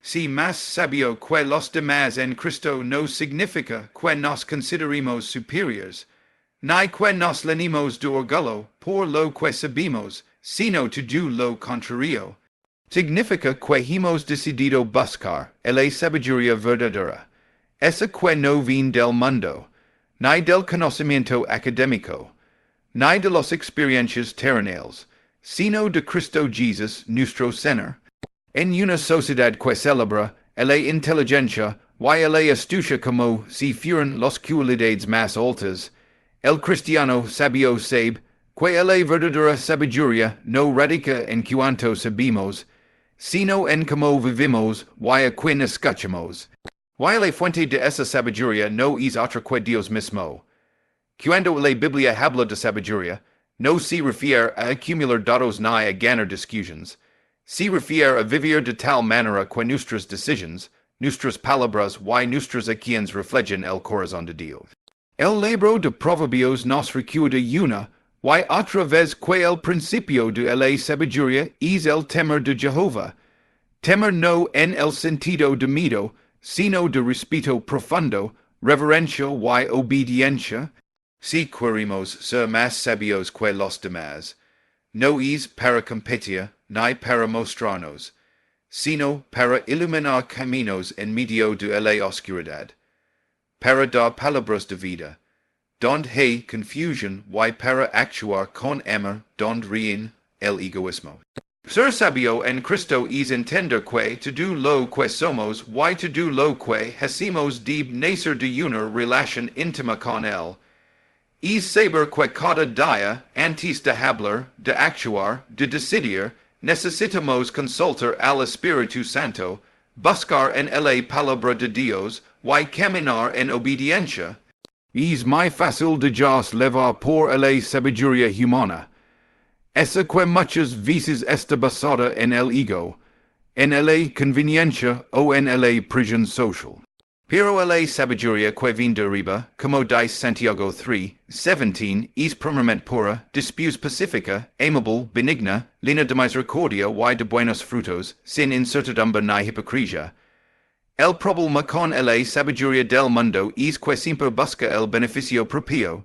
Si más sabio que los demás en Cristo no significa que nos consideremos superiores, ni que nos lenimos de orgullo por lo que sabemos, sino to do lo contrario. Significa que hemos decidido buscar la sabiduría verdadera, esa que no viene del mundo, ni del conocimiento académico, ni de las experiencias terrenales, sino de Cristo Jesús, nuestro Señor. En una sociedad que celebra la inteligencia y la astucia como si fueran las cualidades más altas, el cristiano sabio sabe que la verdadera sabiduría no radica en cuanto sabemos, sino en cómo vivimos y a quién escuchamos. Y la fuente de esa sabiduría no es otra que Dios mismo. Cuando la Biblia habla de sabiduría, no se refiere a acumular datos ni a ganar discusiones. Se refiere a vivir de tal manera que nuestras decisiones, nuestras palabras y nuestras acciones reflejen el corazón de Dios. El libro de Proverbios nos recuerda una y otra vez que el principio de la sabiduría es el temor de Jehová. Temor no en el sentido de miedo, sino de respeto profundo, reverencia y obediencia. Si queremos ser más sabios que los demás, no es para competir ni para mostrarnos, sino para iluminar caminos en medio de la oscuridad, para dar palabras de vida, donde hay confusión y para actuar con amor donde reina el egoísmo. Ser sabio en Cristo es entender que to do lo que somos y to do lo que hacemos debe nacer de una relación íntima con él. Es saber que cada día, antes de hablar, de actuar, de decidir, necesitamos consultar al Espíritu Santo, buscar en la palabra de Dios y caminar en obediencia. Es muy fácil de levar por la sabiduría humana. Esa que muchas veces está basada en el ego, en la conveniencia o en la prisión social. Pero la sabiduría que viene de arriba, como dice Santiago 3:17, es primeramente pura, después pacífica, amable, benigna, llena de misericordia y de buenos frutos, sin incertidumbre ni hipocresía. El problema con la sabiduría del mundo es que siempre busca el beneficio propio.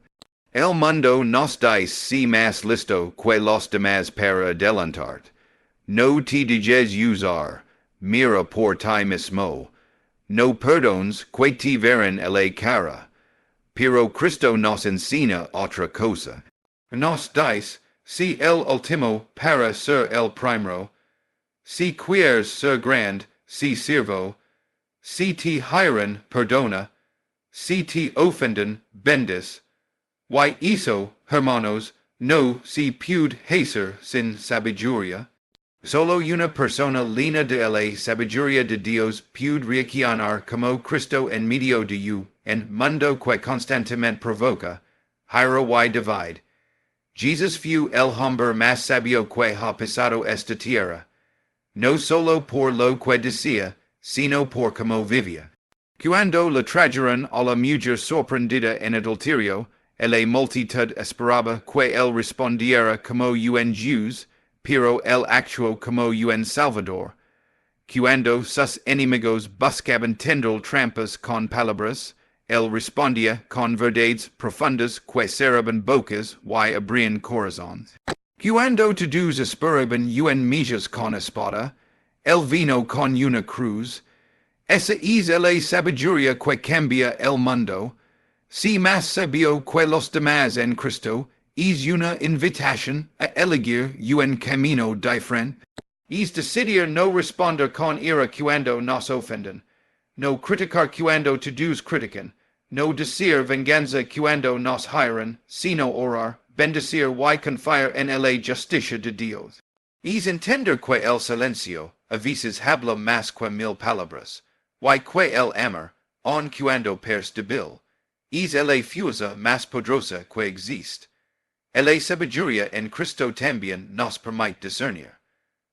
El mundo nos dice si más listo que los demás para adelantar. No te dejes usar, mira por ti mismo. No perdones que te verán la cara. Pero Cristo nos enseña otra cosa. Nos dice, si el último para ser el primero, si quieres ser grande, si sirvo, si te hieren, perdona, si te ofenden, bendice. Y eso, hermanos, no se puede hacer sin sabiduría. Solo una persona llena de la sabiduría de Dios puede reaccionar como Cristo en medio de un mundo que constantemente provoca, hiera y divide. Jesús fue el hombre más sabio que ha pisado esta tierra, no solo por lo que decía, sino por cómo vivía. Cuando le trajeron a la mujer sorprendida en adulterio, la multitud esperaba que él respondiera como un Dios, pero él actuó como un Salvador. Cuando sus enemigos buscaban tender trampas con palabras, él respondía con verdades profundas que cerraban bocas y abrían corazones. Cuando todos esperaban un Mesías con espada, él vino con una cruz. Esa es la sabiduría que cambia el mundo. Si más sabio que los demás en Cristo, es una invitación a elegir un camino diferente. Es decidir no responder con ira cuando nos ofenden, no criticar cuando todos critican, no decir venganza cuando nos hieren, sino orar, bendecir y confiar en la justicia de Dios. Es entender que el silencio a veces habla más que 1000 palabras, y que el amor, aun cuando parece débil, es la fuerza más poderosa que existe. La sabiduría en Cristo también nos permite discernir.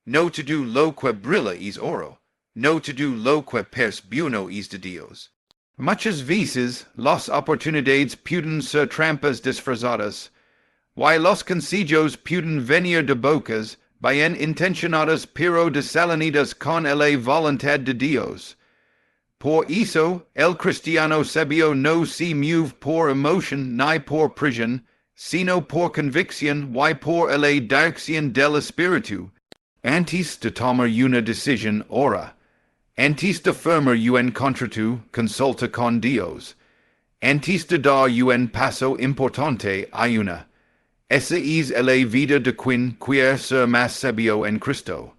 No todo lo que brilla es oro, no todo lo que parece bueno es de Dios. Muchas veces las oportunidades pueden ser trampas disfrazadas, y los consejos pueden venir de bocas, bien intencionadas pero desalinidas con la voluntad de Dios. Por eso, el cristiano sabio no se mueve por emoción ni por presión, sino por convicción y por la dirección del espíritu. Antes de tomar una decisión, ora. Antes de firmar un contrato, consulta con Dios. Antes de dar un paso importante, ayuna. Esa es la vida de quien quiere ser más sabio en Cristo.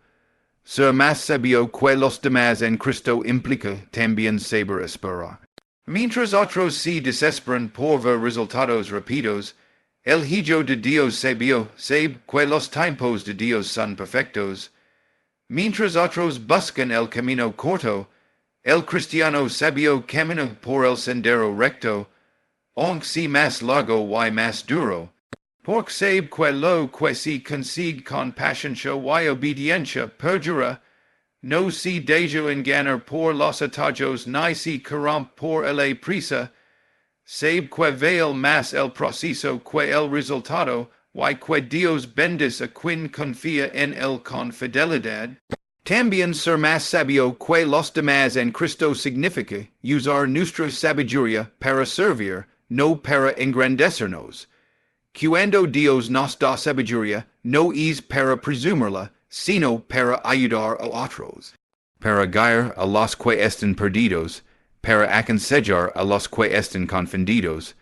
Ser más sabio que los demás en Cristo implica también saber esperar. Mientras otros se desesperan por ver resultados rápidos, el Hijo de Dios sabio sabe que los tiempos de Dios son perfectos. Mientras otros buscan el camino corto, el cristiano sabio camina por el sendero recto, aunque sea más largo y más duro. Porque sabe que lo que se consigue con paciencia y obediencia perdura, no se deja engañar por los atajos ni se corrompe por la prisa, sabe que vale más el proceso que el resultado, y que Dios bendice a quien confía en él con fidelidad. También ser más sabio que los demás en Cristo significa usar nuestra sabiduría para servir, no para engrandecernos. Cuando Dios nos da sabiduría, no es para presumirla, sino para ayudar a otros, para guiar a los que están perdidos, para aconsejar a los que están confundidos,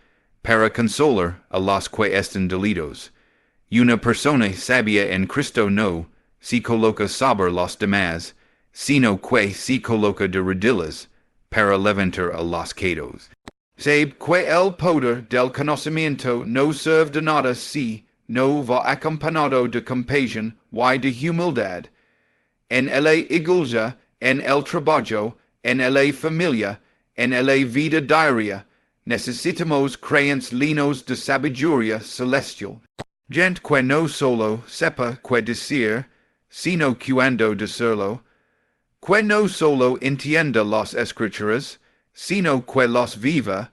para consolar a los que están dolidos. Una persona sabia en Cristo no se coloca sobre los demás, sino que se coloca de rodillas para levantar a los caídos. Sabe que el poder del conocimiento no sirve de nada si no va acompañado de compasión y de humildad. En la iglesia, en el trabajo, en la familia, en la vida diaria, necesitamos creyentes llenos de sabiduría celestial. Gente que no solo sepa qué decir, sino cuándo decirlo, que no solo entienda las escrituras, sino que los viva,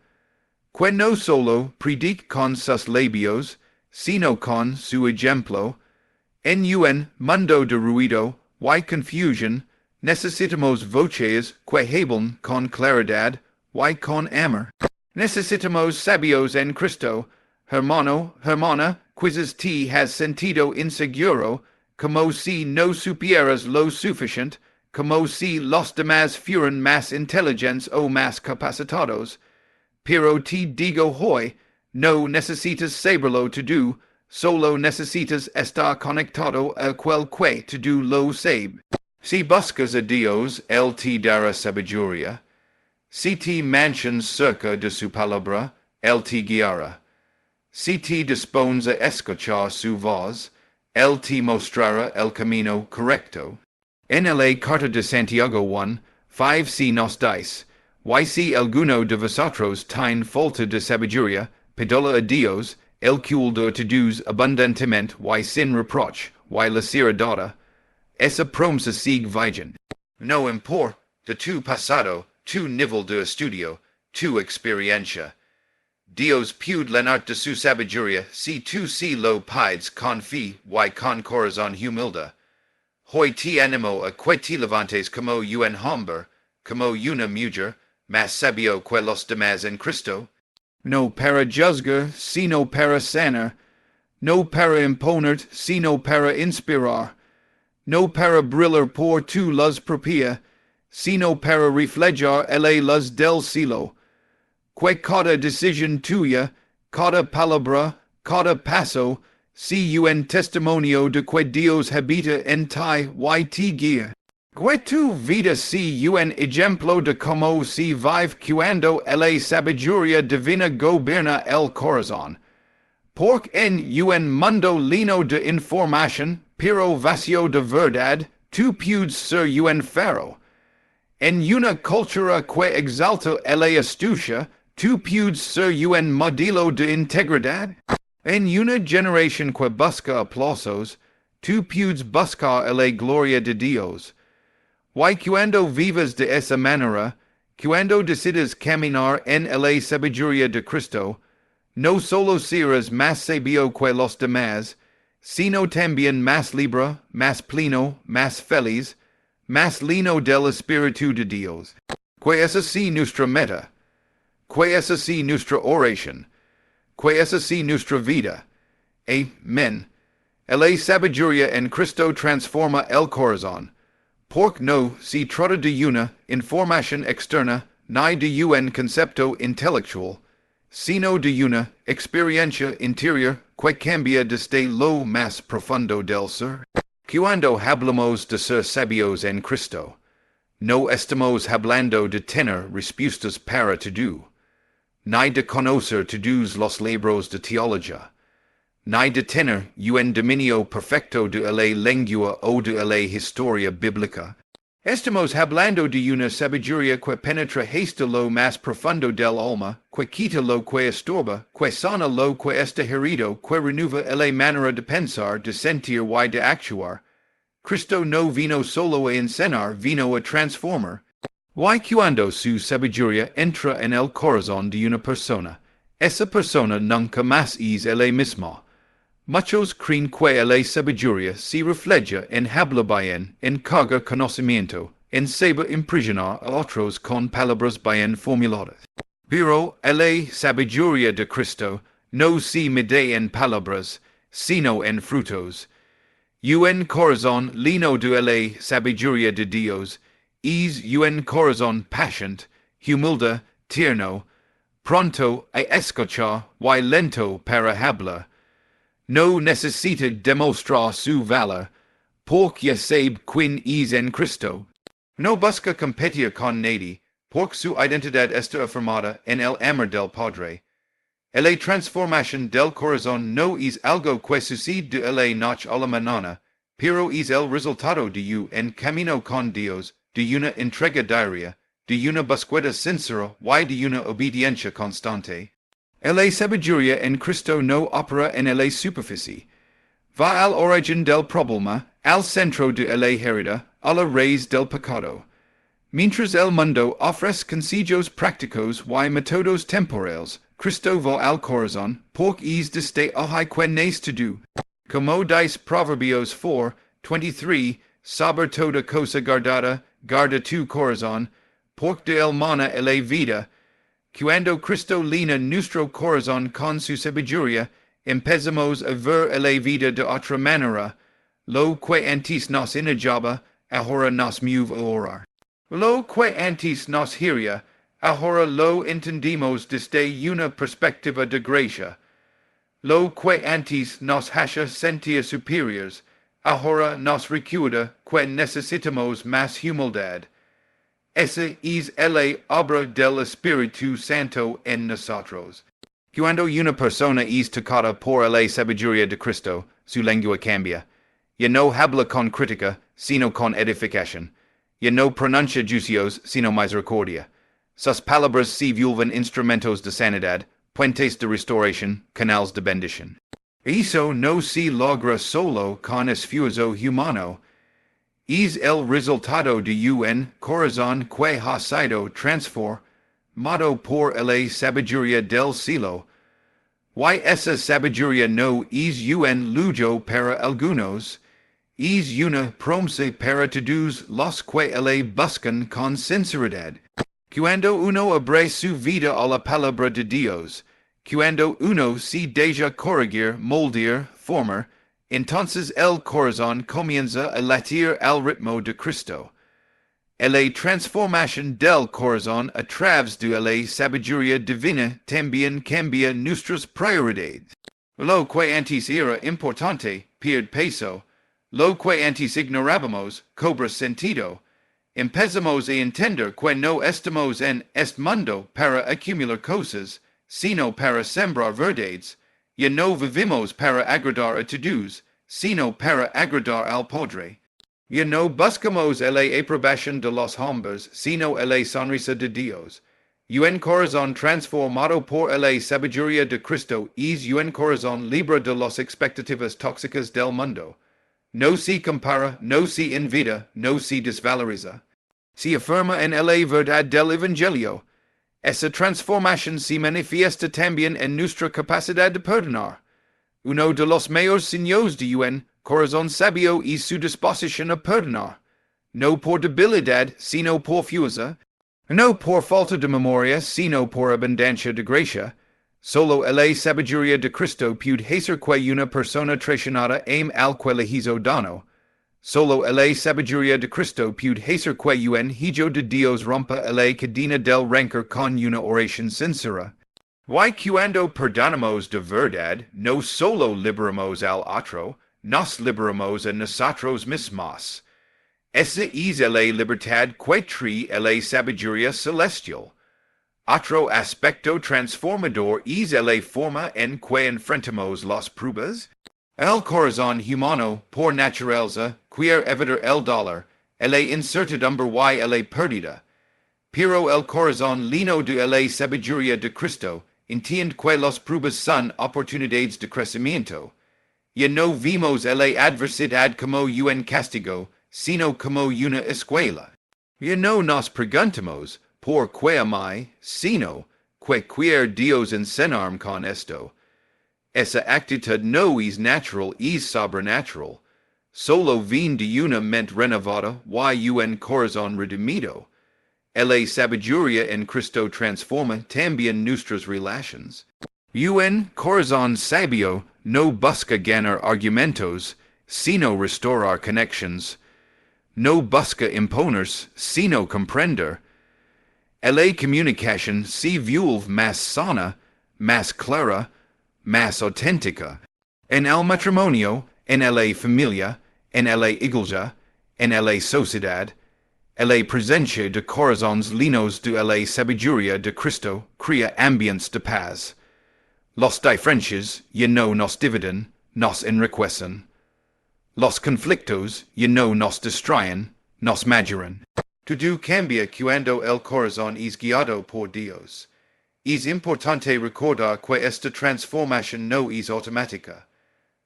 que no solo predique con sus labios, sino con su ejemplo. En un mundo de ruido y confusión, necesitamos voces que hablen con claridad y con amor. Necesitamos sabios en Cristo, hermano, hermana, quizás te has sentido inseguro, como si no supieras lo suficiente, como si los demás fueran más inteligentes o más capacitados. Pero te digo hoy, no necesitas saberlo todo, solo necesitas estar conectado a aquel que todo lo sabe. Si buscas a Dios, Él te dará sabiduría. Si te mantienes cerca de su palabra, Él te guiará. Si te dispones a escuchar su voz, Él te mostrará el camino correcto. En la carta de Santiago 1:5 si nos dice, y si alguno de vosotros tiene falta de sabiduría, pedala a Dios, el cual da a todos abundantemente y sin reproche, y la será dada. Esa promesa sigue vigente. No importa de tu pasado, tu nivel de estudio, tu experiencia. Dios puede llenar de su sabiduría si tú se lo pides con fe y con corazón humilde. Hoy te animo a que te levantes como un hombre, como una mujer, más sabio que los demás en Cristo. No para juzgar, sino para sanar. No para imponer, sino para inspirar. No para brillar por tu luz propia, sino para reflejar la luz del cielo. Que cada decisión tuya, cada palabra, cada paso, sea un testimonio de que Dios habita en ti y te guía. Que tu vida sea un ejemplo de cómo se vive cuando la sabiduría divina gobierna el corazón. Porque en un mundo lleno de información, pero vacío de verdad, tú puedes ser un faro. En una cultura que exalta la astucia, tú puedes ser un modelo de integridad. En una generación que busca aplausos, tú puedes buscar la gloria de Dios. Y cuando vivas de esa manera, cuando decides caminar en la sabiduría de Cristo, no solo serás más sabio que los demás, sino también más libre, más pleno, más feliz, más lleno del Espíritu de Dios. Que es así nuestra meta, que es así nuestra oración, que es así nuestra vida. Amén. La sabiduría en Cristo transforma el corazón, porque no se trata de una información externa ni de un concepto intelectual, sino de una experiencia interior que cambia desde lo más profundo del ser. Cuando hablamos de ser sabios en Cristo, no estamos hablando de tener respuestas para todo, ni de conocer todos los libros de teología, ni de tener un dominio perfecto de la lengua o de la historia bíblica. Estamos hablando de una sabiduría que penetra hasta lo más profundo del alma, que quita lo que estorba, que sana lo que está herido, que renueva la manera de pensar, de sentir y de actuar. Cristo no vino solo a enseñar, vino a transformar. Y cuando su sabiduría entra en el corazón de una persona, esa persona nunca más es la misma. Muchos creen que la sabiduría se refleja en hablar bien, en cargar conocimiento, en saber impresionar a otros con palabras bien formuladas. Pero la sabiduría de Cristo no se mide en palabras, sino en frutos. Un corazón lleno de la sabiduría de Dios es un corazón paciente, humilde, tierno, pronto a escuchar y lento para hablar. No necesita demostrar su valor, porque sabe quién es en Cristo. No busca competir con nadie, porque su identidad está afirmada en el amor del Padre. La transformación del corazón no es algo que sucede de la noche a la mañana, pero es el resultado de un camino con Dios, de una entrega diaria, de una búsqueda sincera y de una obediencia constante. La sabiduría en Cristo no opera en la superficie. Va al origen del problema, al centro de la herida, a la raíz del pecado. Mientras el mundo ofrece consejos prácticos y métodos temporales, Cristo va al corazón, porque es desde ahí que nace todo. Como dice Proverbios 4:23, sobre toda cosa guardada, guarda tu corazón, porque de él mana la vida. Cuando Cristo llena nuestro corazón con su sabiduría, empezamos a ver la vida de otra manera. Lo que antes nos enojaba, ahora nos mueve a orar. Lo que antes nos hería, ahora lo entendimos desde una perspectiva de gracia. Lo que antes nos hacía sentir superiores, ahora nos recuerda que necesitamos más humildad. Esa es la obra del Espíritu Santo en nosotros. Cuando una persona es tocada por la sabiduría de Cristo, su lengua cambia. Ya no habla con crítica, sino con edificación. Ya no pronuncia juicios, sino misericordia. Sus palabras se vuelven instrumentos de sanidad, puentes de restauración, canales de bendición. Eso no se logra solo con esfuerzo humano. Es el resultado de un corazón que ha sido transformado por la sabiduría del cielo. Y esa sabiduría no es un lujo para algunos, es una promesa para todos los que la buscan con sinceridad. Cuando uno abre su vida a la palabra de Dios, cuando uno se deja corregir, moldear, formar, entonces el corazón comienza a latir al ritmo de Cristo. La transformación del corazón a través de la sabiduría divina también cambia nuestras prioridades. Lo que antes era importante pierde peso. Lo que antes ignorábamos cobra sentido. Empezamos a entender que no estamos en este mundo para acumular cosas, sino para sembrar verdades. Ya no vivimos para agradar a todos, sino para agradar al Padre. Ya no buscamos la aprobación de los hombres, sino la sonrisa de Dios. Un corazón transformado por la sabiduría de Cristo es un corazón libre de las expectativas tóxicas del mundo. No se compara, no se envidia, no se desvaloriza. Se afirma en la verdad del Evangelio. Esa transformación se manifiesta también en nuestra capacidad de perdonar. Uno de los mayores signos de un corazón sabio es su disposición a perdonar, no por debilidad, sino por fuerza, no por falta de memoria, sino por abundancia de gracia. Solo la sabiduría de Cristo puede hacer que una persona traicionada ame al que le hizo daño. Solo la sabiduría de Cristo puede hacer que un hijo de Dios rompa la cadena del rencor con una oración sincera. Y cuando perdonamos de verdad, no solo liberamos al otro, nos liberamos a nosotros mismos. Esa es la libertad que trae la sabiduría celestial. Otro aspecto transformador es la forma en que enfrentamos las pruebas. El corazón humano, por naturaleza, quiere evitar el dolor, la incertidumbre y la pérdida. Pero el corazón lleno de la sabiduría de Cristo entiende que las pruebas son oportunidades de crecimiento. Ya no vimos la adversidad como un castigo, sino como una escuela. Ya no nos preguntamos, ¿por qué a mí? Sino, ¿qué quiere Dios enseñarme con esto? Esa actitud no es natural, es sobrenatural. Solo viene de una mente renovada y un corazón redimido. La sabiduría en Cristo transforma también nuestras relaciones. Un corazón sabio no busca ganar argumentos, sino restaurar conexiones. No busca imponerse, sino comprender. La comunicación se vuelve más sana, más clara, más auténtica. En el matrimonio, en la familia, en la iglesia, en la sociedad, la presencia de corazones llenos de la sabiduría de Cristo crea ambientes de paz. Las diferencias ya no nos dividen, nos enriquecen. Los conflictos ya no nos distraen, nos maduran. Todo cambia cuando el corazón es guiado por Dios. Es importante recordar que esta transformación no es automática.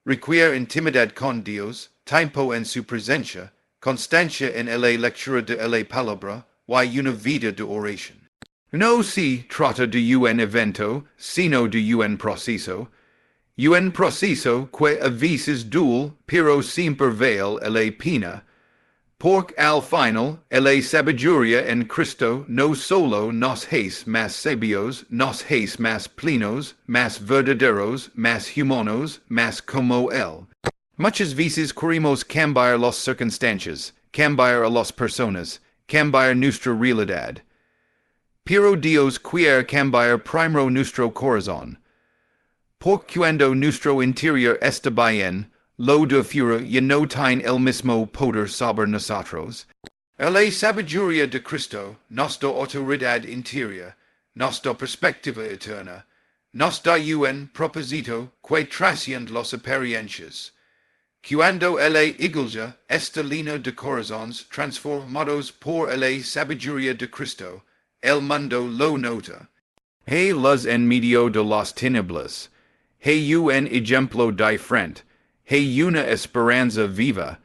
Requiere intimidad con Dios, tiempo en su presencia, constancia en la lectura de la palabra y una vida de oración. No se trata de un evento, sino de un proceso. Un proceso que a veces duele, pero siempre vale la pena. Porque al final, la sabiduría en Cristo no solo nos hace más sabios, nos hace más plenos, más verdaderos, más humanos, más como Él. Muchas veces queremos cambiar las circunstancias, cambiar a las personas, cambiar nuestra realidad. Pero Dios quiere cambiar primero nuestro corazón. Porque cuando nuestro interior está bien, lo de fuera ya no tiene el mismo poder sobre nosotros. La sabiduría de Cristo nos da autoridad interior, nos da perspectiva eterna, nos da un propósito que trasciende las apariencias. Cuando la iglesia está llena de corazones transformados por la sabiduría de Cristo, el mundo lo nota. Hay luz en medio de las tinieblas. Hay un ejemplo diferente. Hay una esperanza viva.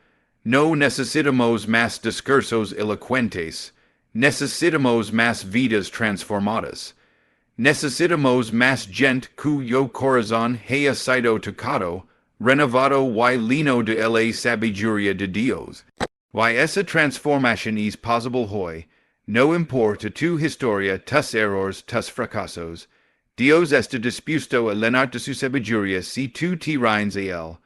No necesitamos más discursos elocuentes. Necesitamos más vidas transformadas. Necesitamos más gente cuyo corazón haya sido tocado, renovado y lleno de la sabiduría de Dios. Y esa transformación es posible hoy. No importa tu historia, tus errores, tus fracasos. Dios está dispuesto a llenar de su sabiduría si tú te rindes a Él.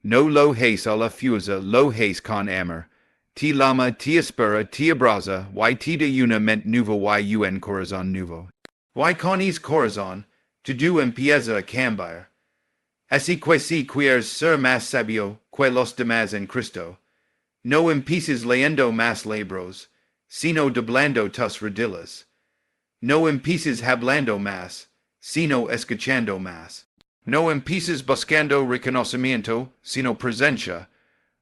No lo haces a la fuerza, lo haces con amor. Te llama, te espera, te abraza, y te da una mente nueva y un corazón nuevo. Y con ese corazón, todo empieza a cambiar. Así que si quieres ser más sabio que los demás en Cristo, no empieces leyendo más libros, sino doblando tus rodillas. No empieces hablando más, sino escuchando más. No empieces buscando reconocimiento, sino presencia.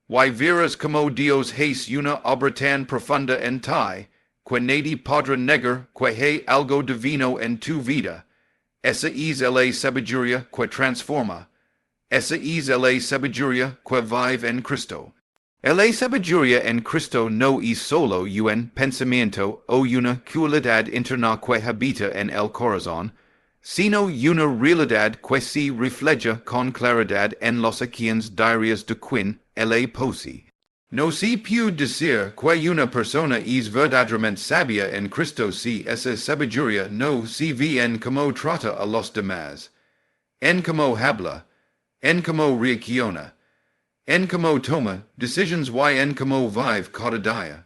Y verás como Dios hace una obra tan profunda en ti, que nadie podrá negar que hay algo divino en tu vida. Esa es la sabiduría que transforma. Esa es la sabiduría que vive en Cristo. La sabiduría en Cristo no es solo un pensamiento o una cualidad interna que habita en el corazón, sino una realidad que se refleja con claridad en los aquellos diarios de quien la posee. No se puede decir que una persona es verdaderamente sabia en Cristo si esa sabiduría no se ve en cómo trata a los demás, en cómo habla, en cómo reacciona, en cómo toma decisiones y en cómo vive cada día.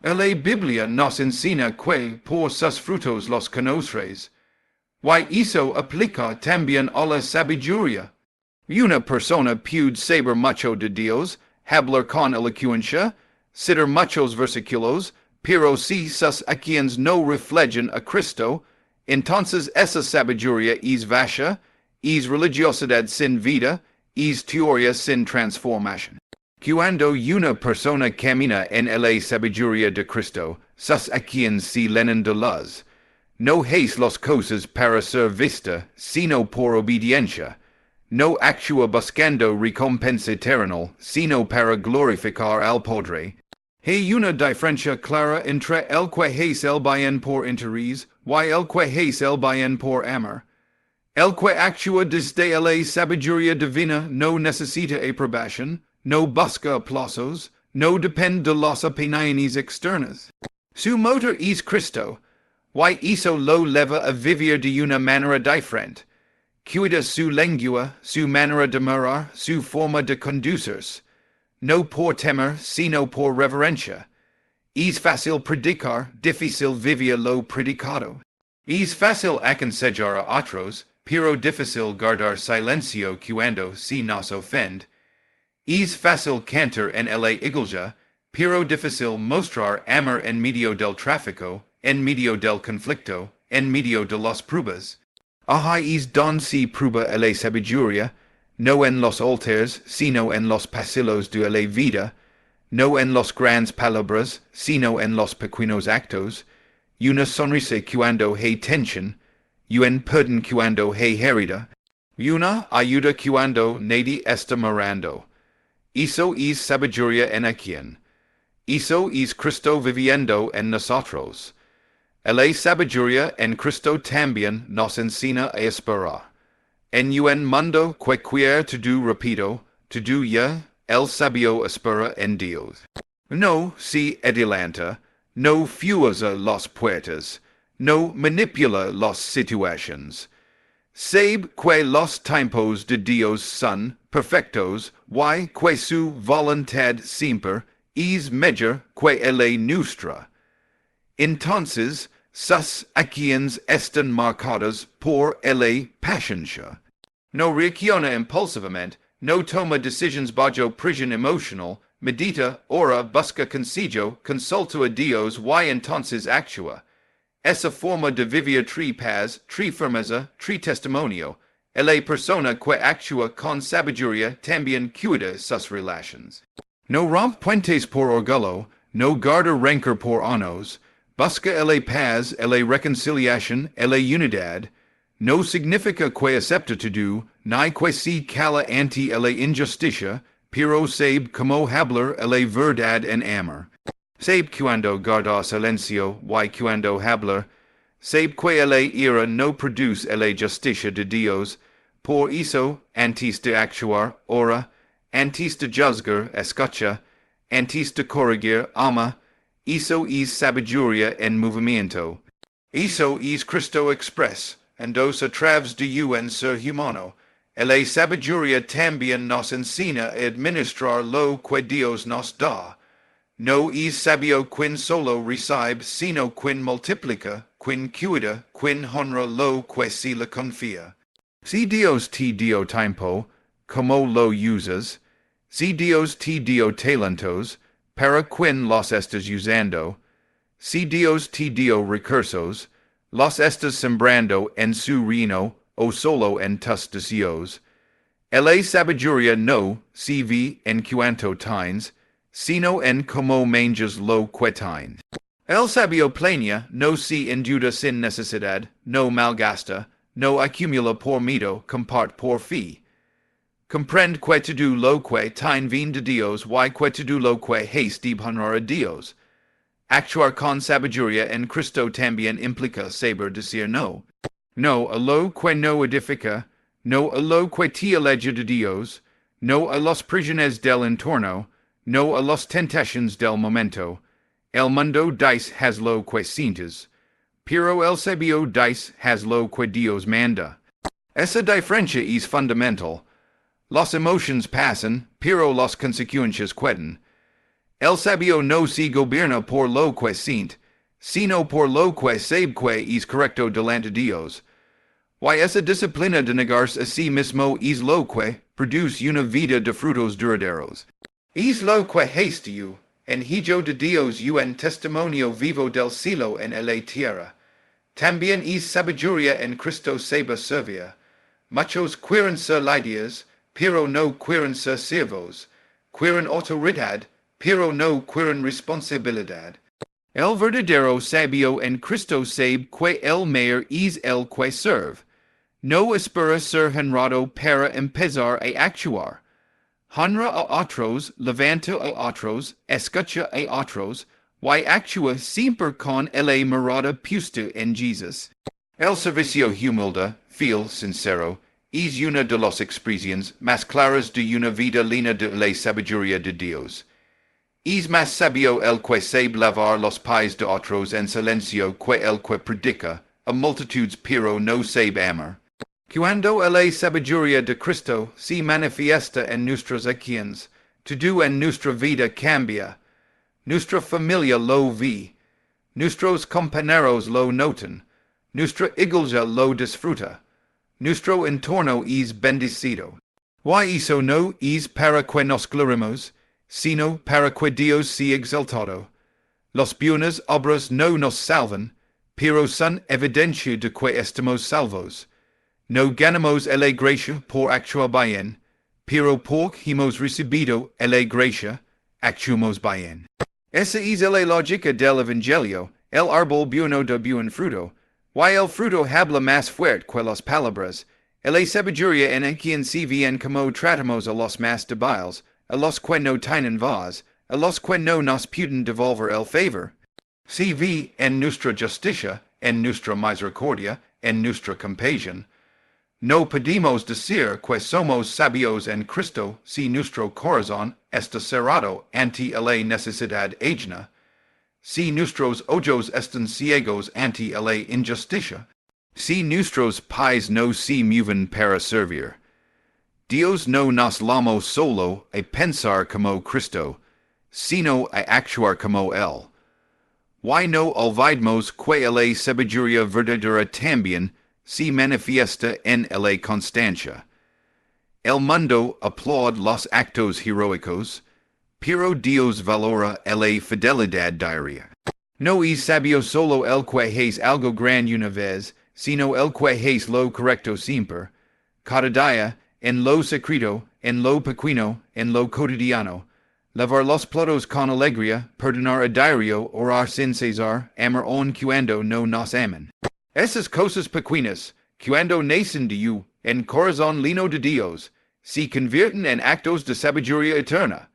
La Biblia nos enseña que por sus frutos los conoceréis. Y eso aplica también a la sabiduría. Una persona puede saber mucho de Dios, hablar con elocuencia, citar muchos versículos, pero si sus acciones no reflejan a Cristo, entonces esa sabiduría es vacía, es religiosidad sin vida, es teoría sin transformación. Cuando una persona camina en la sabiduría de Cristo, sus acciones se llenan de luz. No hace las cosas para ser vista, sino por obediencia. No actúa buscando recompensa eterna, sino para glorificar al Padre. Hay una diferencia clara entre el que hace el bien por interés y el que hace el bien por amor. El que actúa desde la sabiduría divina no necesita aprobación, no busca aplausos, no depende de las opiniones externas. Su motor es Cristo, y eso lo lleva a vivir de una manera diferente. Cuida su lengua, su manera de mirar, su forma de conducirse, no por temor, sino por reverencia. Es fácil predicar, difícil vivir lo predicado. Es fácil aconsejar a otros, pero difícil guardar silencio cuando se nos ofende. Es fácil cantar en la iglesia, pero difícil mostrar amor en medio del tráfico, en medio del conflicto, en medio de las pruebas. Ahí es donde se prueba la sabiduría, no en los altares, sino en los pasillos de la vida, no en las grandes palabras, sino en los pequeños actos, una sonrisa cuando hay tensión, un perdón cuando hay herida, una ayuda cuando nadie está mirando. Eso es sabiduría en quien. Eso es Cristo viviendo en nosotros. La sabiduría en Cristo también nos enseña a esperar. En un mundo que quiere todo rápido, todo ya, el sabio espera en Dios. No se adelanta, no fuerza las puertas, no manipula las situaciones. Sabe que los tiempos de Dios son perfectos y que su voluntad siempre es mejor que la nuestra. Entonces, sus acciones están marcadas por la paciencia. No reacciona impulsivamente, no toma decisiones bajo presión emocional, medita, ora, busca consejo, consulta a Dios y entonces actúa. Esa forma de vivir trae paz, trae firmeza, trae testimonio. La persona que actúa con sabiduría también cuida sus relaciones. No rompe puentes por orgullo, no guarda rencor por años, busca la paz, la reconciliación, la unidad. No significa que acepta todo, ni que se cala ante la injusticia, pero sabe cómo hablar la verdad en amor. Sabe cuando guarda silencio y cuando hablar. Sabe que la ira no produce la justicia de Dios. Por eso, antes de actuar, ora. Antes de juzgar, escucha. Antes de corregir, ama. Eso es sabiduría en movimiento. Eso es Cristo express, en dos a través de un ser humano. La sabiduría también nos enseña a administrar lo que Dios nos da. No es sabio quien solo recibe, sino quien multiplica, quien cuida, quien honra lo que se le confía. Si Dios te dio tiempo, ¿cómo lo usas? Si Dios te dio talentos, ¿para quién los estás usando? Si Dios te dio recursos, ¿los estás sembrando en su reino o solo en tus deseos? La sabiduría no se ve en cuanto tienes, sino en cómo manjas lo que tienes. El sabio planea, no se endeuda sin necesidad, no malgasta, no acumula por miedo, comparte por fe. Comprende que todo lo que tiene viene de Dios y que todo lo que hace debe honrar a Dios. Actuar con sabiduría en Cristo también implica saber decir no. no a lo que no edifica, no a lo que te aleja de Dios, no a los prisiones del entorno, no a los tentations del momento. El mundo dice has lo que sientes, pero el sabio dice has lo que Dios manda. Esa diferencia es fundamental. Las emotions pasan, pero las consecuencias quedan. El sabio no se gobierna por lo que siente, sino por lo que sabe que es correcto delante de Dios. Why esa disciplina de negarse a sí mismo es lo que produce una vida de frutos duraderos. Es lo que hace you, en hijo de Dios y en testimonio vivo del cielo en la tierra. También es sabiduría en Cristo sabe servir. Muchos quieren ser líderes, pero no quieren ser siervos. Quieren autoridad, pero no quieren responsabilidad. El verdadero sabio en Cristo sabe que el mayor es el que serve. No espera ser honrado para empezar a actuar. Honra a otros, levanta a otros, escucha a otros, y actúa siempre con la mirada puesta en Jesús. El servicio humilde, fiel, sincero, es una de las expresiones más claras de una vida llena de la sabiduría de Dios. Es más sabio el que sabe lavar los pies de otros en silencio que el que predica a multitudes pero no sabe amar. Cuando la sabiduría de Cristo se manifiesta en nuestras acciones, todo en nuestra vida cambia. Nuestra familia lo ve, nuestros compañeros lo notan, nuestra iglesia lo disfruta, nuestro entorno es bendecido. Y eso no es para que nos gloriemos, sino para que Dios sea exaltado. Las buenas obras no nos salvan, pero son evidencia de que estamos salvos. No ganamos la gracia por actuar bien, pero porque hemos recibido la gracia, actuamos bien. Esa es la lógica del Evangelio, el árbol bueno da buen fruto, y el fruto habla más fuerte que las palabras, la sabiduría en quien se ven como tratamos a los más débiles, a los que no tienen voz, a los que no nos pueden devolver el favor. Se ve en nuestra justicia, en nuestra misericordia, en nuestra compasión. No podemos decir que somos sabios en Cristo si nuestro corazón está cerrado ante la necesidad ajena, si nuestros ojos están ciegos ante la injusticia, si nuestros pies no se mueven para servir. Dios no nos llamó solo a pensar como Cristo, sino a actuar como Él. Why no olvidemos que la sabiduría verdadera también se manifiesta en la constancia. El mundo aplaude los actos heroicos, pero Dios valora la fidelidad diaria. No es sabio solo el que hace algo grande una vez, sino el que hace lo correcto siempre, cada día, en lo secreto, en lo pequeño, en lo cotidiano. Lavar los platos con alegría, perdonar a diario, orar sin cesar, amar aun cuando no nos aman. Esas cosas pequeñas, cuando nacen de you, en corazón lleno de Dios, se convierten en actos de sabiduría eterna.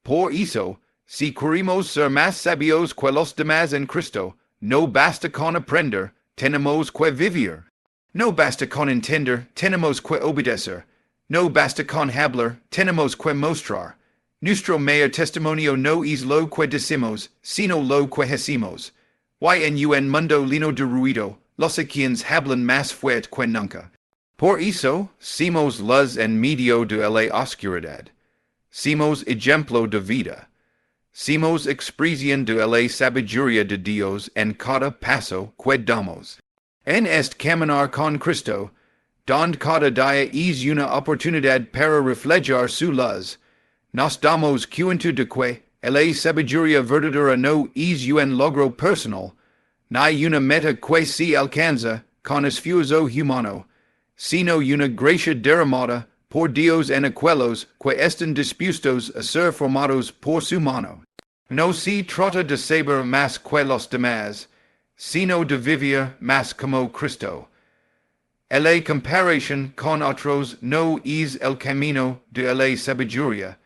Por eso, si queremos ser más sabios que los demás en Cristo, no basta con aprender, tenemos que vivir. No basta con entender, tenemos que obedecer. No basta con hablar, tenemos que mostrar. Nuestro mayor testimonio no es lo que decimos, sino lo que hacemos. Y en un mundo lleno de ruido, los quienes hablan más fuerte que nunca. Por eso, somos luz en medio de la oscuridad. Somos ejemplo de vida. Somos expresión de la sabiduría de Dios en cada paso que damos. En este caminar con Cristo, donde cada día es una oportunidad para reflejar su luz, nos damos cuenta de que la sabiduría verdadera no es un logro personal, ni una meta que se alcanza con esfuerzo humano, sino una gracia derramada por Dios en aquellos que están dispuestos a ser formados por su mano. No se trata de saber más que los demás, sino de vivir más como Cristo. La comparación con otros no es el camino de la sabiduría,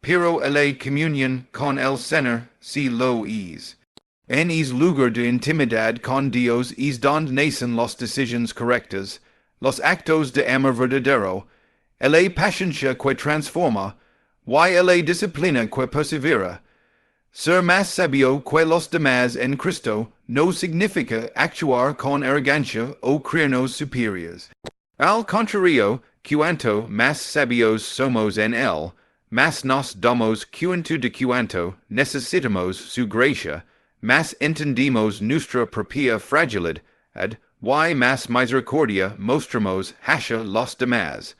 pero la comunión con el Señor sí lo es. En es lugar de intimidad con Dios es donde nacen las decisiones correctas, los actos de amor verdadero, la paciencia que transforma, la disciplina que persevera. Ser más sabio que los demás en Cristo no significa actuar con arrogancia o creernos superiores. Al contrario, cuanto más sabios somos en él, más nos damos cuenta de cuanto necesitamos su gracia, más entendimos nuestra propia fragilidad, y más misericordia mostramos hacia los demás.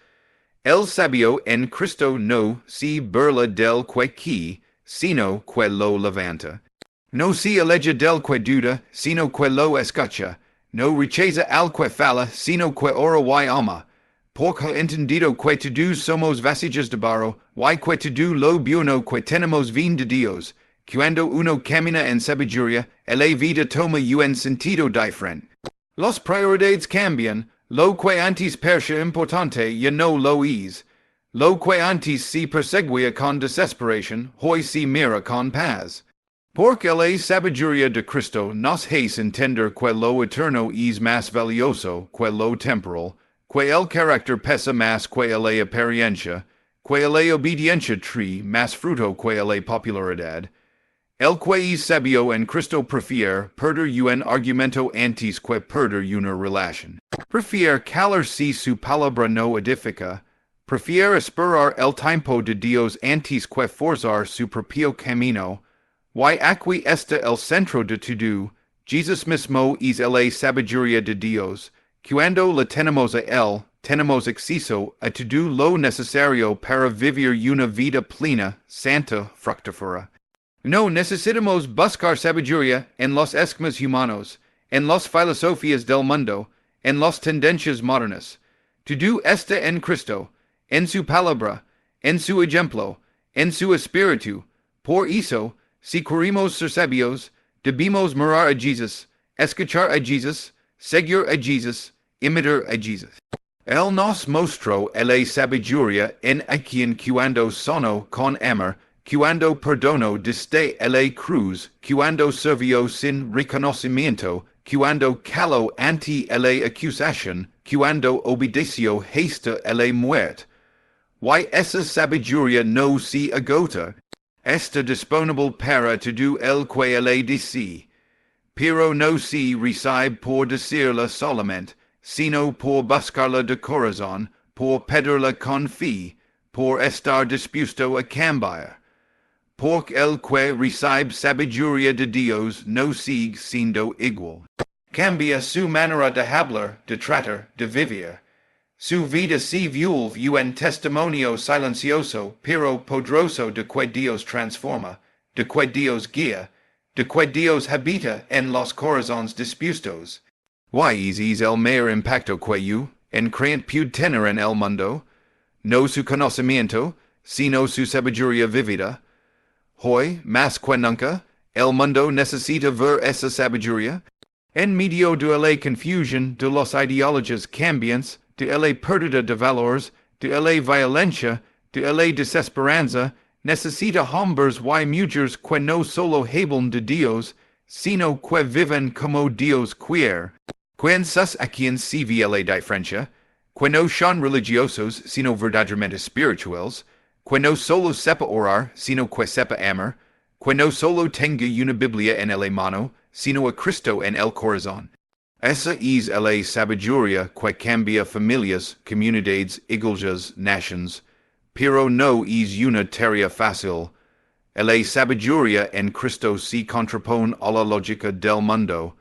El sabio en Cristo no se burla del que sino que lo levanta. No se aleja del que duda, sino que lo escucha. No rechaza al que fala, sino que ora y ama. Porque ha entendido que todos somos vasijas de barro, y que todo lo bueno que tenemos viene de Dios. Cuando uno camina en sabiduría, la vida toma un sentido diferente. Las prioridades cambian, lo que antes parecía importante ya no lo es. Lo que antes se perseguía con desesperación, hoy se mira con paz. Porque la sabiduría de Cristo nos hace entender que lo eterno es más valioso que lo temporal, que el carácter pesa más que la apariencia, que la obediencia trae más fruto que la popularidad. El que es sabio en Cristo prefiere perder un argumento antes que perder una relación. Prefiere calar si su palabra no edifica. Prefiere esperar el tiempo de Dios antes que forzar su propio camino. Y aquí está el centro de todo. Jesús mismo es la sabiduría de Dios. Cuando le tenemos a él, tenemos acceso a todo lo necesario para vivir una vida plena, santa, fructífera. No necesitamos buscar sabiduría en los esquemas humanos, en las filosofías del mundo, en las tendencias modernas. Todo está en Cristo, en su palabra, en su ejemplo, en su espíritu. Por eso, si queremos ser sabios, debemos mirar a Jesús, escuchar a Jesús, seguir a Jesús, imitar a Jesús. Él nos mostró la sabiduría en quien cuando sono con amor, cuando perdonó desde la cruz, cuando sirvió sin reconocimiento, cuando caló ante la acusación, cuando obedeció hasta la muerte. Y esa sabiduría no se agota. Está disponible para todo el que la dice, pero no se recibe por decirla solamente, sino por buscarla de corazón, por pedirla con fe, por estar dispuesto a cambiar. Porque el que recibe sabiduría de Dios no sigue siendo igual. Cambia su manera de hablar, de tratar, de vivir. Su vida se vuelve un testimonio silencioso, pero poderoso de que Dios transforma, de que Dios guía, de que Dios habita en los corazones dispuestos. Y es el mayor impacto que yo, en creyente puede tener en el mundo, no su conocimiento, sino su sabiduría vivida. Hoy, más que nunca, el mundo necesita ver esa sabiduría. En medio de la confusión de las ideologías cambiantes, de la pérdida de valores, de la violencia, de la desesperanza, necesita hombres y mujeres que no solo hablan de Dios, sino que viven como Dios quiere. Quienes a quien se ve la diferencia, que no son religiosos, sino verdaderamente espirituales, que no solo sepa orar, sino que sepa amar, que no solo tenga una Biblia en la mano, sino a Cristo en el corazón. Esa es la sabiduría que cambia familias, comunidades, iglesias, nations, pero no es una tarea fácil. La sabiduría en Cristo se contrapone a la lógica del mundo.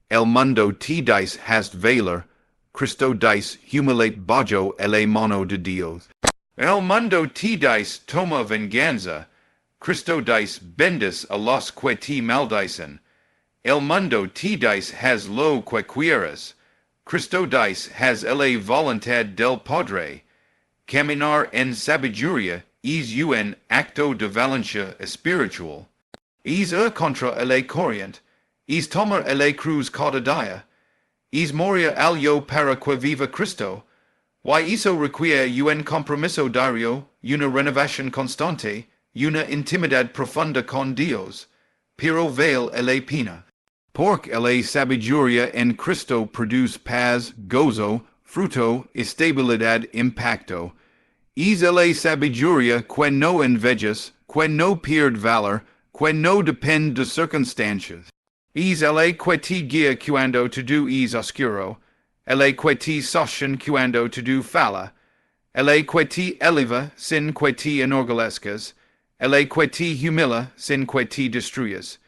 El mundo te dice hast valor, Cristo dice humilate bajo la mano de Dios. El mundo te dice toma venganza, Cristo dice bendice a los que te maldicen. El mundo te dice haz lo que quieras, Cristo dice haz la voluntad del Padre. Caminar en sabiduría es un acto de valencia espiritual. Es contra la corriente, es tomar la cruz cada día, es morir al yo para que viva Cristo. Y eso requiere un compromiso diario, una renovación constante, una intimidad profunda con Dios. pero vale la pena. Porque la sabiduría en Cristo produce paz, gozo, fruto, estabilidad, impacto. Es la sabiduría que no envejas, que no pierde valor, que no depende de circunstancias. Es la que te guía cuando todo es oscuro, la que te sostiene cuando todo falla, la que te eleva sin que te enorgullezcas, la que te humilla sin que te destruyas.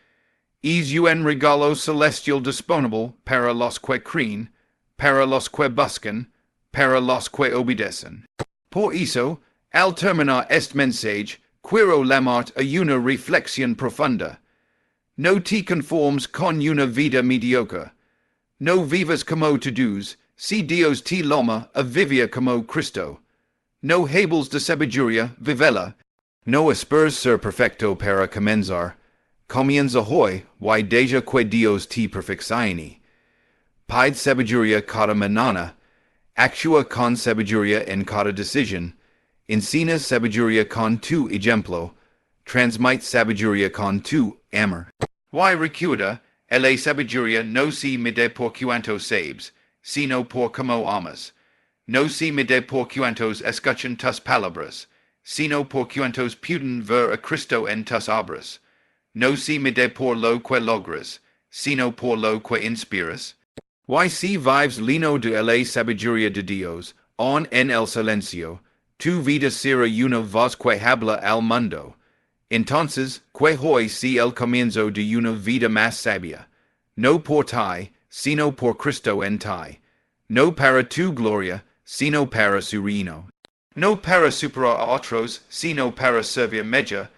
Es un regalo celestial disponible para los que creen, para los que buscan, para los que obedecen. Por eso, al terminar este mensaje, quiero llamarte a una reflexión profunda. No te conformes con una vida mediocre. No vivas como todos, si Dios te llama a vivir como Cristo. No hables de sabiduría, vivela. No esperes ser perfecto para comenzar. Comienza hoy, y deja que Dios te perfeccione. Pide sabiduría cada mañana. Actúa con sabiduría en cada decisión. Enseña sabiduría con tu ejemplo. Transmite sabiduría con tu amor. Y recuerda, la sabiduría no se mide por cuanto sabes, sino por cómo amas. No se mide por cuantos escuchan tus palabras, sino por cuantos pueden ver a Cristo en tus obras. No se mide por lo que logras, sino por lo que inspiras. Y si vives lleno de la sabiduría de Dios, aun en el silencio, tu vida será una voz que habla al mundo. Entonces, que hoy sea el comienzo de una vida más sabia, no por ti, sino por Cristo en ti, no para tu gloria, sino para su reino, no para superar a otros, sino para servir mejor.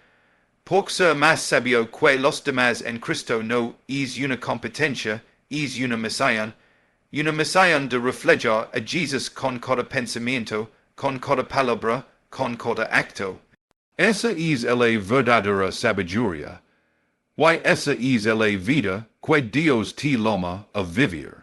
Por ser más sabio que los demás en Cristo no es una competencia, es una misión de reflejar a Jesús con cada pensamiento, con cada palabra, con cada acto. Esa es la verdadera sabiduría. Y esa es la vida que Dios te llama a vivir.